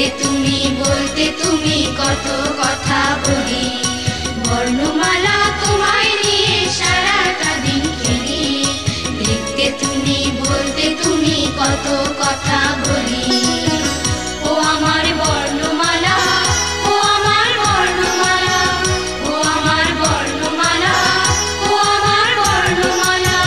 লিখতে তুমি বলতে তুমি কত কথা বলি, বর্ণমালা তোমায় নিয়ে সারাটা দিন খেলি। লিখতে তুমি বলতে তুমি কত কথা বলি। ও আমার বর্ণমালা, ও আমার বর্ণমালা, ও আমার বর্ণমালা, ও আমার বর্ণমালা।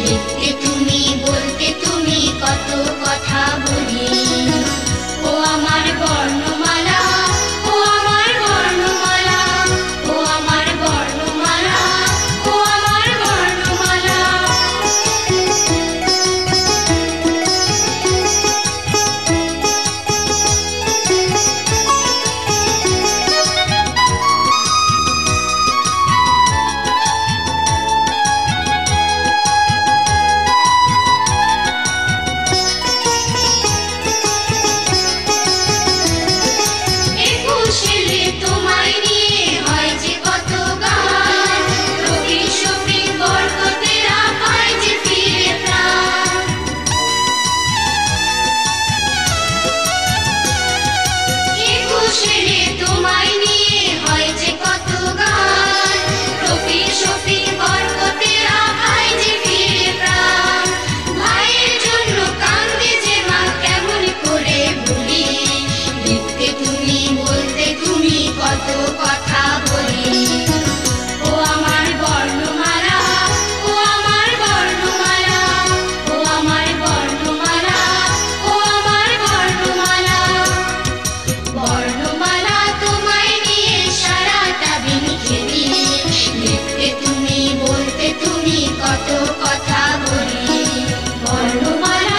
লিখতে তুমি বলতে তুমি কত কথা বলি। ও আমার বর্ণমালা, ও আমার বর্ণমালা, ও আমার বর্ণমালা, ও আমার বর্ণমালা। কত কথা বলি। ও আমার বর্ণমালা, ও আমার বর্ণমালা, ও আমার বর্ণমালা, ও আমার বর্ণমালা। বর্ণমালা তোমায় নিয়ে সারাটা দিন খেলি। লিখতে তুমি বলতে তুমি কত কথা